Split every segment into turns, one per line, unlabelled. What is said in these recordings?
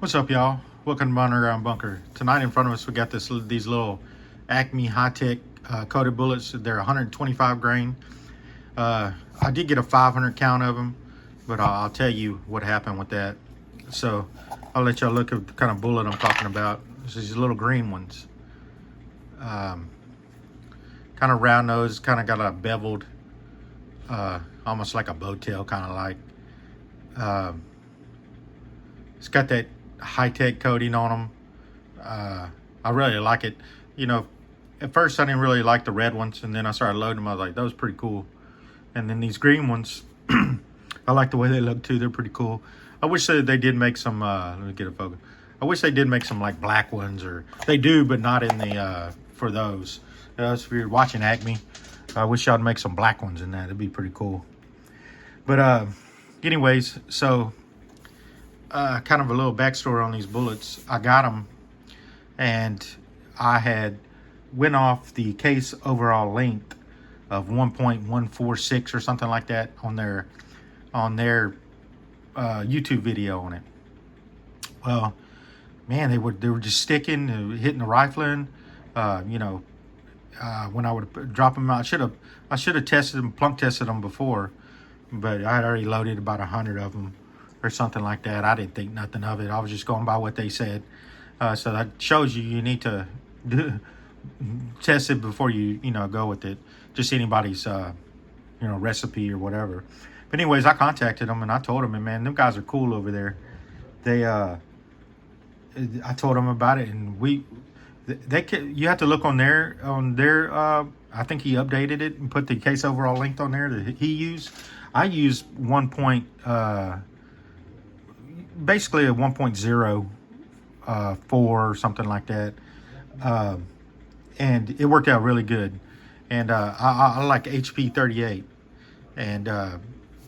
What's up, y'all? Welcome to Underground Bunker. Tonight in front of us, we got these little Acme high-tech coated bullets. They're 125 grain. I did get a 500 count of them, but I'll tell you what happened with that. So I'll let y'all look at the kind of bullet I'm talking about. It's these little green ones. Kind of round nose, kind of got a beveled, almost like a bow tail, kind of like. It's got that high-tech coating on them. I really like it. You know, at first I didn't really like the red ones, and then I started loading them. I was like, those are pretty cool. And then these green ones, I like the way they look too. They're pretty cool. I wish that they did make some. Let me get a focus. I wish they did make some like black ones, or they do, but not in the for those. If you're watching Acme, I wish y'all would make some black ones in that. It'd be pretty cool. But anyways, so kind of a little backstory on these bullets. I got them, and I had went off the case overall length of 1.146 or something like that on their YouTube video on it. Well, man, they were just sticking, hitting the rifling. When I would drop them out, I should have tested them, plunk tested them before, but I had already loaded about 100 of them or something like that. I didn't think nothing of it. I was just going by what they said. So that shows you need to test it before you go with it. Just anybody's recipe or whatever. But anyways, I contacted them and I told them, and man, them guys are cool over there. I told them about it, and you have to look on their I think he updated it and put the case overall length on there that he used. I used basically a 1.04 or something like that, and it worked out really good. And I like HP 38, and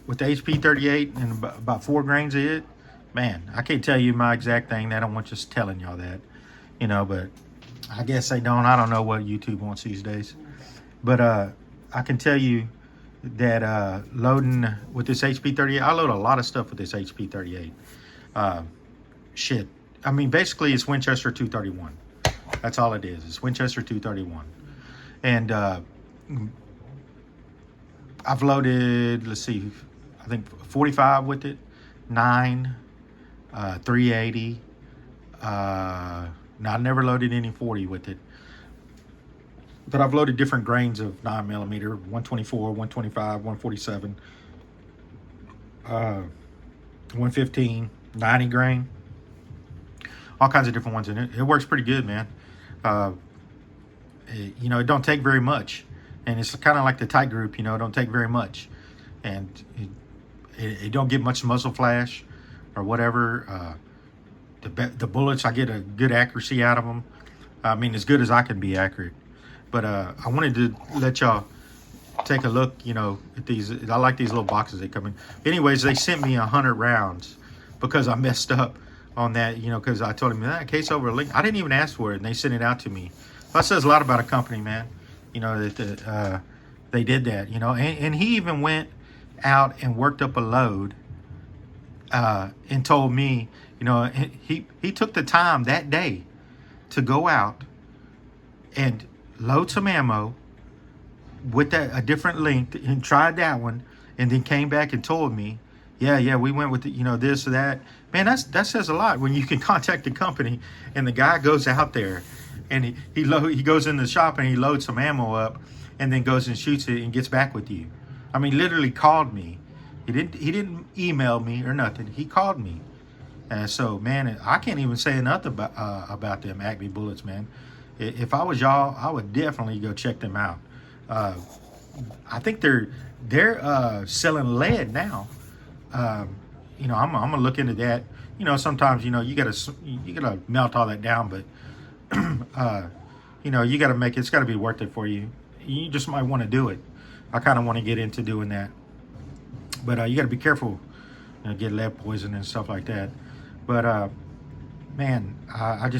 with the HP 38 and about 4 grains of it, man, I can't tell you my exact thing. They don't want just telling y'all that, but I guess they don't. I don't know what YouTube wants these days, but I can tell you that loading with this HP 38, I load a lot of stuff with this HP 38. Shit, I mean, basically it's Winchester 231. That's all it is. It's Winchester 231. And I've loaded, let's see, I think 45 with it, 9, 380. Now, I never loaded any 40 with it, but I've loaded different grains of 9mm, 124, 125, 147, 115, 90 grain, all kinds of different ones in it. It works pretty good, man. It don't take very much, and it's kind of like the tight group. It don't take very much, and it don't get much muzzle flash or whatever. The bullets, I get a good accuracy out of them. I mean, as good as I can be accurate. But I wanted to let y'all take a look, at these. I like these little boxes they come in. Anyways, they sent me 100 rounds because I messed up on that, because I told him that case over a link. I didn't even ask for it, and they sent it out to me. That says a lot about a company, man. That they did that, and he even went out and worked up a load and told me, he took the time that day to go out and load some ammo with a different length and tried that one, and then came back and told me, yeah, we went with this or that. Man, that says a lot when you can contact the company and the guy goes out there and he goes in the shop and he loads some ammo up and then goes and shoots it and gets back with you. I mean, literally called me. He didn't email me or nothing. He called me. And so, man, I can't even say enough about them Acme bullets, man. If I was y'all, I would definitely go check them out. I think they're selling lead now. I'm gonna look into that. Sometimes you gotta melt all that down, but you gotta make it's gotta be worth it for you. You just might want to do it. I kind of want to get into doing that, but you gotta be careful. Get lead poison and stuff like that. But man, I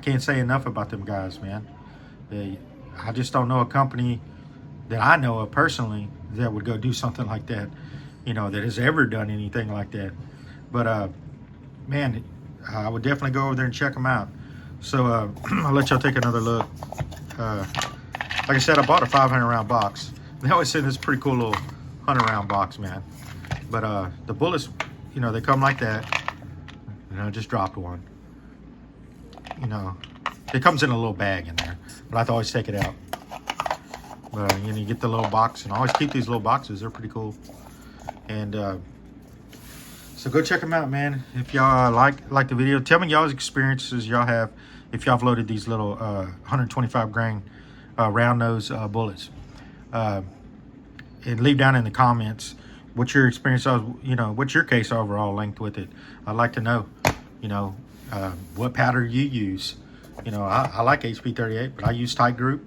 can't say enough about them guys, man. I just don't know a company that I know of personally that would go do something like that, that has ever done anything like that. But man, I would definitely go over there and check them out. So I'll let y'all take another look. Like I said, I bought a 500 round box. They always say this pretty cool little 100 round box, man. But the bullets, you know, they come like that. You know, I just dropped one. You know, it comes in a little bag in there, but I have to always take it out. But you know, you get the little box, and I always keep these little boxes. They're pretty cool. And so go check them out, man. If y'all like the video, tell me y'all's experiences y'all have if y'all have loaded these little 125 grain round nose bullets. And leave down in the comments what your experience was, you know, what's your case overall length with it. I'd like to know, you know, what powder you use. You know, I like HP 38, but I use tight group.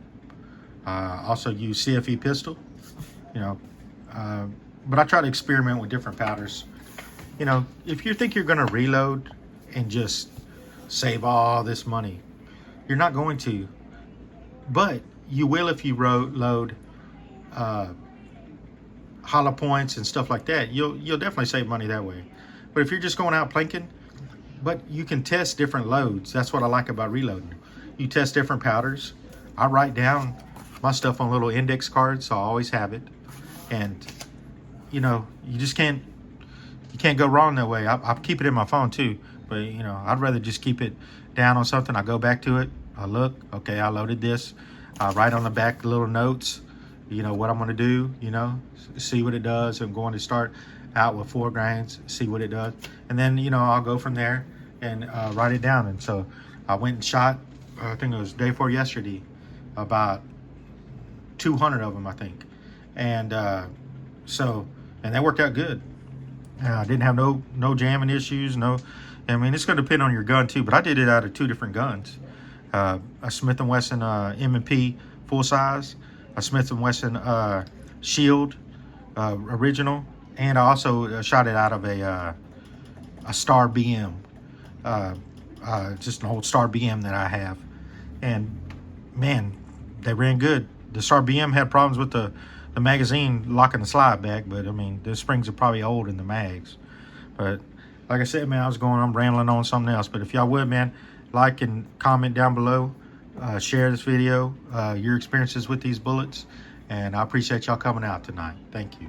Also use CFE pistol, you know, but I try to experiment with different powders. You know, if you think you're going to reload and just save all this money, you're not going to. But you will if you load hollow points and stuff like that. You'll definitely save money that way. But if you're just going out plinking, but you can test different loads. That's what I like about reloading. You test different powders. I write down my stuff on little index cards, so I always have it. And you know, you just can't go wrong that way. I keep it in my phone too, but you know, I'd rather just keep it down on something. I go back to it, I look, okay, I loaded this. I write on the back little notes, you know, what I'm going to do, you know, see what it does. I'm going to start out with 4 grains, see what it does. And then, you know, I'll go from there and write it down. And so I went and shot, I think it was day 4 yesterday, about 200 of them, I think. And and that worked out good. I didn't have no jamming issues. I mean, it's going to depend on your gun too, but I did it out of 2 different guns. A Smith & Wesson M&P full size, a Smith & Wesson Shield original, and I also shot it out of a Star BM, just an old Star BM that I have. And man, they ran good. The Star BM had problems with the magazine locking the slide back, but I mean, the springs are probably old in the mags. But like I said, man, I'm rambling on something else. But if y'all would, man, like and comment down below, share this video, your experiences with these bullets, and I appreciate y'all coming out tonight. Thank you.